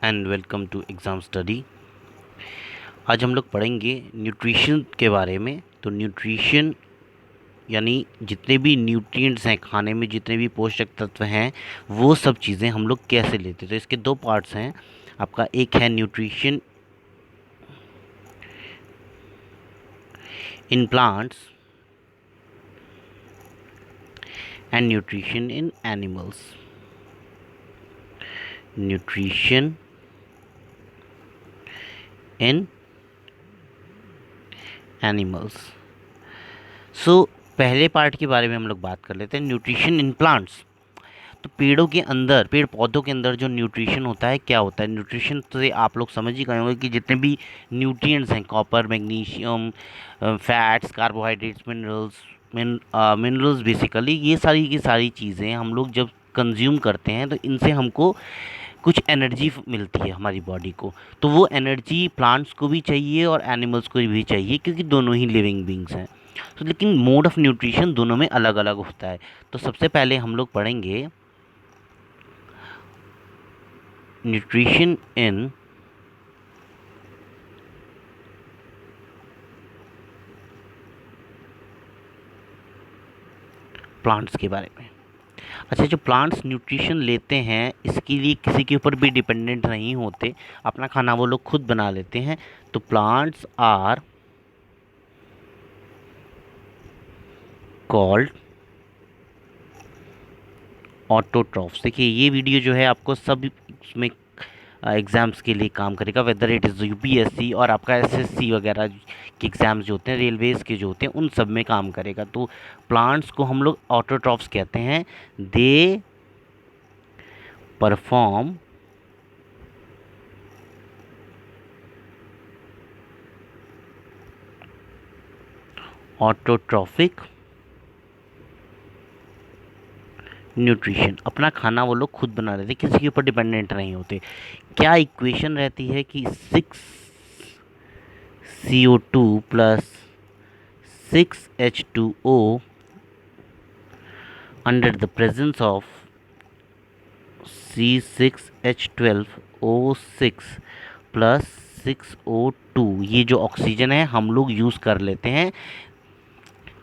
And welcome to exam study. आज हम लोग पढ़ेंगे न्यूट्रिशन के बारे में। तो न्यूट्रिशन यानी जितने भी न्यूट्रिएंट्स हैं खाने में, जितने भी पोषक तत्व हैं, वो सब चीज़ें हम लोग कैसे लेते हैं। तो इसके दो पार्ट्स हैं आपका। एक है nutrition in plants and nutrition in animals. Nutrition in animals. So पहले पार्ट के बारे में हम लोग बात कर लेते हैं, न्यूट्रिशन इन प्लांट्स। तो पेड़ों के अंदर, पेड़ पौधों के अंदर जो न्यूट्रिशन होता है, क्या होता है न्यूट्रिशन, तो आप लोग समझ ही गए होंगे कि जितने भी न्यूट्रिएंट्स हैं, copper, magnesium, fats, carbohydrates, minerals basically, ये सारी की सारी चीज़ें हम लोग जब कंज्यूम करते हैं तो इनसे हमको कुछ एनर्जी मिलती है हमारी बॉडी को। तो वो एनर्जी प्लांट्स को भी चाहिए और एनिमल्स को भी चाहिए, क्योंकि दोनों ही लिविंग बींग्स हैं। तो लेकिन मोड ऑफ न्यूट्रिशन दोनों में अलग अलग होता है। तो सबसे पहले हम लोग पढ़ेंगे न्यूट्रिशन इन प्लांट्स के बारे में। अच्छा, जो प्लांट्स न्यूट्रिशन लेते हैं इसके लिए किसी के ऊपर भी डिपेंडेंट नहीं होते, अपना खाना वो लोग खुद बना लेते हैं। तो प्लांट्स आर कॉल्ड ऑटोट्रॉफ्स। देखिए, ये वीडियो जो है आपको सब उसमें एग्ज़ाम्स के लिए काम करेगा, वेदर इट इज़ यूपीएससी और आपका एसएससी वगैरह के एग्ज़ाम्स जो होते हैं, रेलवेज़ के जो होते हैं, उन सब में काम करेगा। तो प्लांट्स को हम लोग ऑटोट्रॉफ्स कहते हैं। They perform autotrophic nutrition. अपना खाना वो लोग खुद बना लेते, किसी के ऊपर डिपेंडेंट नहीं होते। क्या इक्वेशन रहती है कि 6CO2 plus 6H2O under the presence of C6H12O6 plus 6O2, ये जो ऑक्सीजन है हम लोग यूज़ कर लेते हैं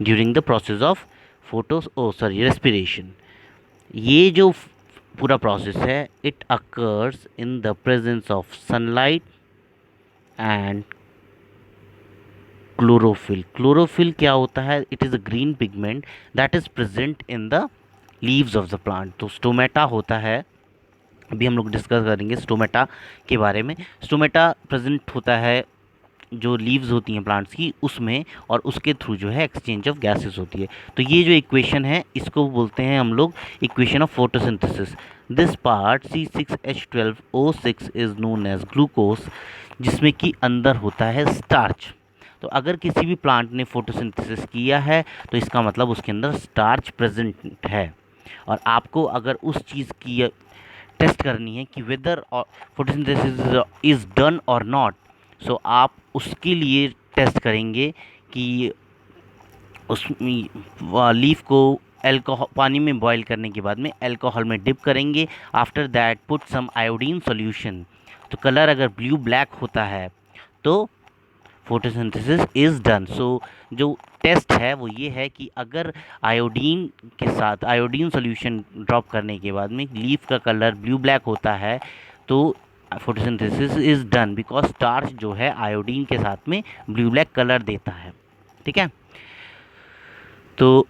during the process of respiration. ये जो पूरा प्रोसेस है, it occurs in the presence of sunlight and chlorophyll. Chlorophyll क्या होता है? It is a green pigment that is present in the leaves of the plant. तो स्टोमेटा होता है, अभी हम लोग डिस्कस करेंगे स्टोमेटा के बारे में। स्टोमेटा प्रेजेंट होता है जो लीव्स होती हैं प्लांट्स की, उसमें, और उसके थ्रू जो है एक्सचेंज ऑफ गैसेस होती है। तो ये जो इक्वेशन है इसको बोलते हैं हम लोग equation of photosynthesis. This part C6H12O6 is known as glucose, जिसमें कि अंदर होता है स्टार्च। तो अगर किसी भी प्लांट ने फोटोसिंथेसिस किया है तो इसका मतलब उसके अंदर स्टार्च प्रेजेंट है। और आपको अगर उस चीज़ की टेस्ट करनी है कि वेदर फोटोसिंथेसिस इज डन और नॉट, सो आप उसके लिए टेस्ट करेंगे कि उस लीफ को अल्कोहल पानी में बॉईल करने के बाद में अल्कोहल में डिप करेंगे। After that put some iodine solution. तो कलर अगर ब्लू ब्लैक होता है तो फोटोसिंथेसिस इज़ डन। सो जो टेस्ट है वो ये है कि अगर आयोडीन के साथ आयोडीन सॉल्यूशन ड्रॉप करने के बाद में लीफ का कलर ब्लू ब्लैक होता है तो photosynthesis is done, because starch जो है आयोडीन के साथ में ब्लू ब्लैक कलर देता है। ठीक है, तो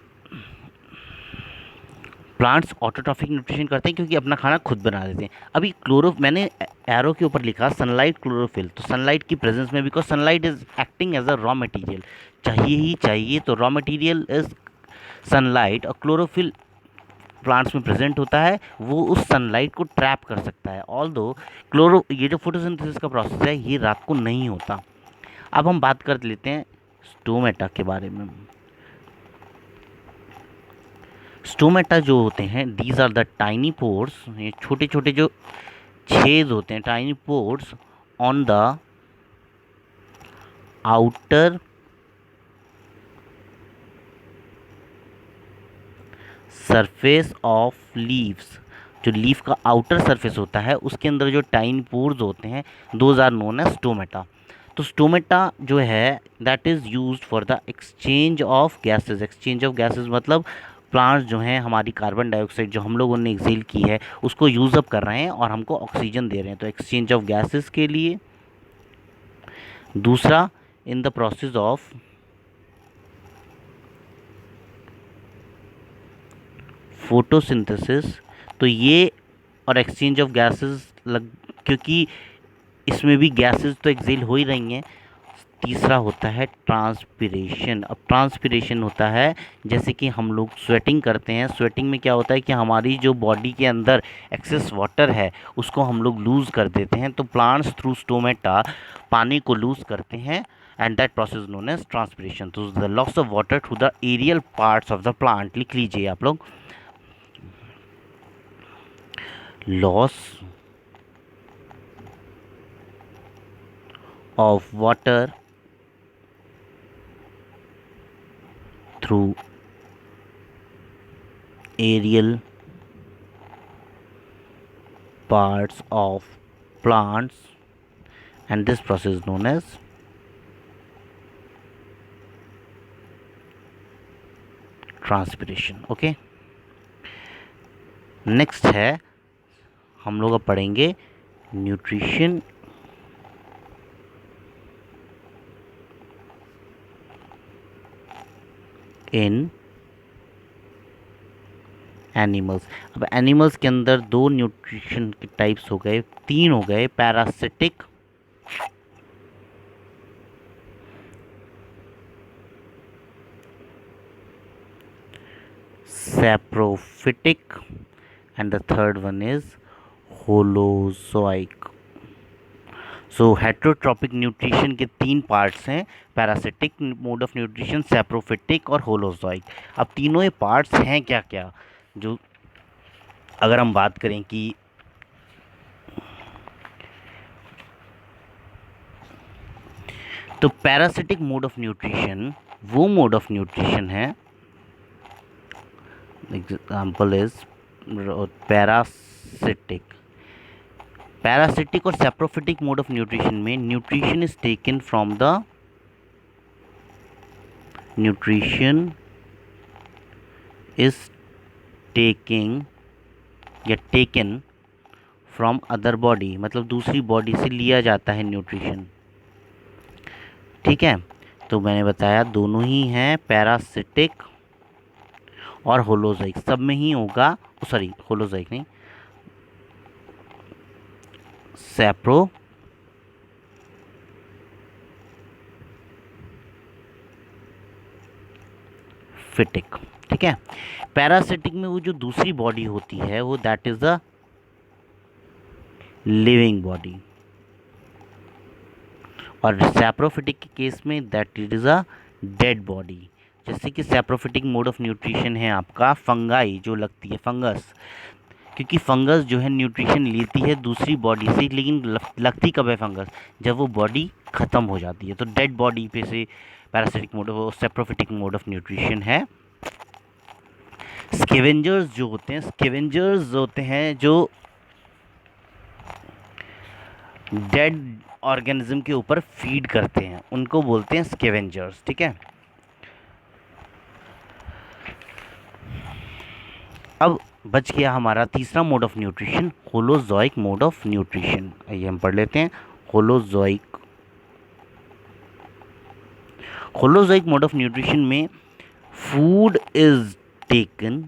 प्लांट्स ऑटोट्रॉफिक न्यूट्रिशन करते हैं क्योंकि अपना खाना खुद बना लेते हैं। अभी मैंने एरो के ऊपर लिखा सनलाइट क्लोरोफिल। तो सनलाइट की प्रेजेंस में, because sunlight is acting as a raw material, चाहिए ही चाहिए, तो रॉ मटेरियल इज सनलाइट। और क्लोरोफिल प्लांट्स में प्रेजेंट होता है, वो उस सनलाइट को ट्रैप कर सकता है। ऑल दो ये जो फोटोसिंथेसिस का प्रोसेस है ये रात को नहीं होता। अब हम बात कर लेते हैं स्टोमेटा के बारे में। स्टोमेटा जो होते हैं, these are the tiny pores, ये छोटे छोटे जो छेद होते हैं, tiny pores on the outer surface of leaves. जो लीफ का आउटर सरफेस होता है उसके अंदर जो टाइन पोर्स होते हैं, those are known as stomata. तो स्टोमेटा जो है that is used for the exchange of gases. Exchange of gases मतलब प्लांट्स जो हैं हमारी कार्बन डाइऑक्साइड जो हम लोगों ने एक्सेल की है उसको यूज़ अप कर रहे हैं और हमको ऑक्सीजन दे रहे हैं, तो एक्सचेंज ऑफ गैसेस के लिए। दूसरा, in the process of photosynthesis, तो ये और एक्सचेंज ऑफ गैसेस क्योंकि इसमें भी गैसेस तो एक्सेल हो ही रही हैं। तीसरा होता है ट्रांसपिरेशन। अब ट्रांसपिरेशन होता है जैसे कि हम लोग स्वेटिंग करते हैं, स्वेटिंग में क्या होता है कि हमारी जो बॉडी के अंदर एक्सेस वाटर है उसको हम लोग लूज़ कर देते हैं, तो प्लांट्स थ्रू स्टोमेटा पानी को लूज़ करते हैं and that process known as transpiration. तो the loss of water through the aerial parts of the plant, लिख लीजिए आप लोग, loss of water through aerial parts of plants, and this process is known as transpiration. Okay, next है हम लोग अब पढ़ेंगे न्यूट्रिशन इन एनिमल्स। अब एनिमल्स के अंदर दो न्यूट्रिशन के टाइप्स हो गए, तीन हो गए, parasitic, saprophytic, and the third one is holozoic. So heterotrophic nutrition के तीन पार्ट्स हैं, parasitic mode of nutrition, saprophytic और होलोजोइक। अब तीनों ये पार्ट्स हैं क्या क्या, जो अगर हम बात करें कि तो पैरासिटिक मोड ऑफ न्यूट्रिशन वो मोड ऑफ न्यूट्रिशन है, एग्जाम्पल इज पैरासिटिक। पैरासिटिक और सैप्रोफिटिक मोड ऑफ न्यूट्रिशन में nutrition is taken from the nutrition is taking या टेकन फ्रॉम अदर बॉडी, मतलब दूसरी बॉडी से लिया जाता है न्यूट्रिशन। ठीक है, तो मैंने बताया दोनों ही हैं, पैरासिटिक और होलोजोइक, सब में ही होगा, सॉरी होलोजोइक नहीं, सैप्रो फिटिक। ठीक है, पैरासिटिक में वो जो दूसरी बॉडी होती है वो that is a living body, और सैप्रोफिटिक के केस में that it is a dead body. जैसे कि सैप्रोफिटिक मोड ऑफ न्यूट्रिशन है आपका फंगाई जो लगती है, फंगस, क्योंकि फंगस जो है न्यूट्रिशन लेती है दूसरी बॉडी से, लेकिन लगती कब है फंगस, जब वो बॉडी ख़त्म हो जाती है, तो डेड बॉडी पे से parasitic mode of saprophytic mode of nutrition है। स्केवेंजर्स जो होते हैं, स्केवेंजर्स होते हैं जो डेड ऑर्गेनिज्म के ऊपर फीड करते हैं, उनको बोलते हैं स्केवेंजर्स। ठीक है, अब बच गया हमारा तीसरा mode of nutrition, holozoic mode of nutrition. आइए हम पढ़ लेते हैं holozoic. Holozoic mode of nutrition में food is taken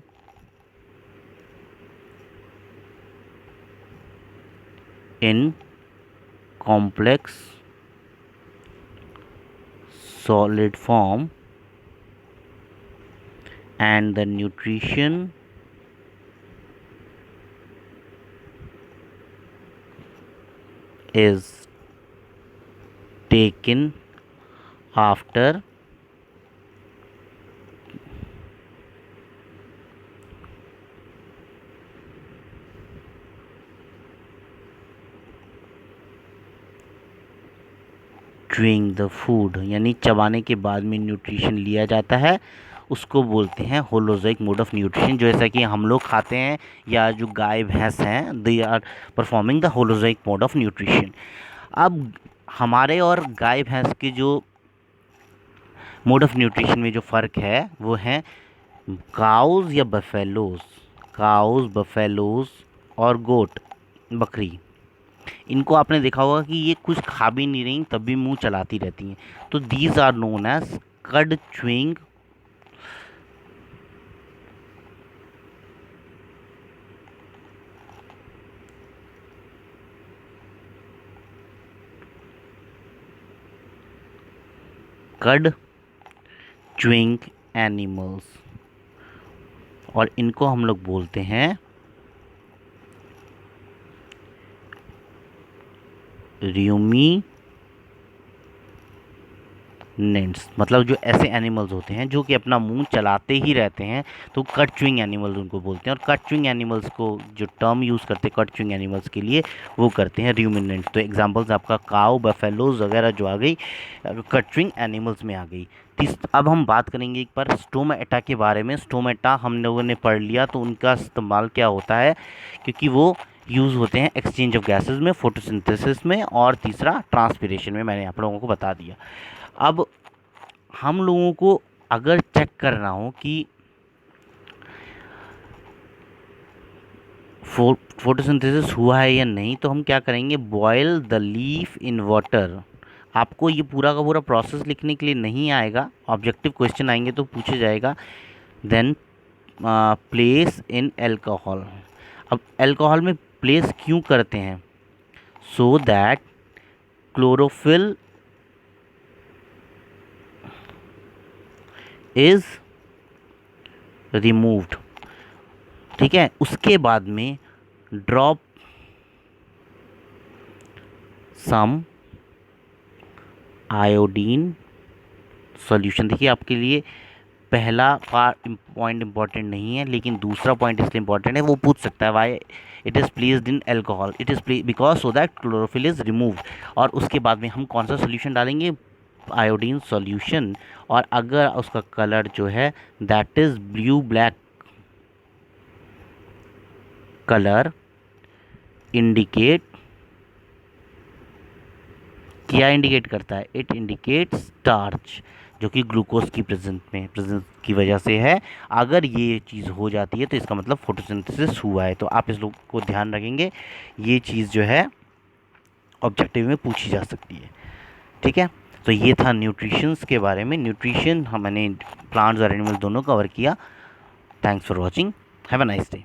in complex solid form and the nutrition is taken after chewing the food, यानी चबाने के बाद में न्यूट्रिशन लिया जाता है उसको बोलते हैं होलोजोइक मोड ऑफ न्यूट्रिशन। जैसा कि हम लोग खाते हैं या जो गाय भैंस हैं, they are performing the holozoic mode of nutrition. अब हमारे और गाय भैंस के जो मोड ऑफ न्यूट्रिशन में जो फ़र्क है वो है काउज या बफेलोज, काउज बफेलोज और गोट बकरी। इनको आपने देखा होगा कि ये कुछ खा भी नहीं रही तब भी मुंह चलाती रहती हैं। तो दीज आर नोन एज कड च्यूइंग कड च्यूइंग एनिमल्स, और इनको हम लोग बोलते हैं र्यूमिनेंट्स। मतलब जो ऐसे एनिमल्स होते हैं जो कि अपना मुंह चलाते ही रहते हैं, तो कट च्यूइंग एनिमल्स उनको बोलते हैं। और कट च्यूइंग एनिमल्स को जो टर्म यूज़ करते हैं कट च्यूइंग एनिमल्स के लिए, वो करते हैं र्यूमिनेंट्स। तो एग्जांपल्स आपका काऊ, बफेलोज वगैरह जो आ गई कट च्यूइंग एनिमल्स में आ गई। अब हम बात करेंगे एक बार स्टोमेटा के बारे में। स्टोमेटा हम लोगों ने पढ़ लिया, तो उनका इस्तेमाल क्या होता है, क्योंकि वो यूज़ होते हैं एक्सचेंज ऑफ गैसेस में, फोटोसिंथेसिस में, और तीसरा ट्रांसपिरेशन में। मैंने आप लोगों को बता दिया। अब हम लोगों को अगर चेक करना हो कि फोटोसिंथेसिस हुआ है या नहीं, तो हम क्या करेंगे, boil the leaf in water. आपको ये पूरा का पूरा प्रोसेस लिखने के लिए नहीं आएगा, ऑब्जेक्टिव क्वेश्चन आएंगे तो पूछा जाएगा। Then place in alcohol. अब एल्कोहल में प्लेस क्यों करते हैं, so that chlorophyll is removed. ठीक है, उसके बाद में ड्रॉप सम आयोडीन सॉल्यूशन। देखिए आपके लिए पहला पॉइंट इंपॉर्टेंट नहीं है, लेकिन दूसरा पॉइंट इसलिए इंपॉर्टेंट है, वो पूछ सकता है why it is placed in alcohol, it is because so that chlorophyll is removed. और उसके बाद में हम कौन सा सोल्यूशन डालेंगे, आयोडीन सॉल्यूशन। और अगर उसका कलर जो है that is blue black colour indicate, क्या इंडिकेट करता है, इट इंडिकेट स्टार्च, जो कि ग्लूकोज की प्रेजेंस की वजह से है। अगर ये चीज़ हो जाती है तो इसका मतलब फोटोसिंथेसिस हुआ है। तो आप इस लोग को ध्यान रखेंगे, ये चीज़ जो है ऑब्जेक्टिव में पूछी जा सकती है। ठीक है, तो ये था न्यूट्रिशंस के बारे में। न्यूट्रिशन मैंने प्लांट्स और एनिमल्स दोनों कवर किया। Thanks for watching, have a nice day.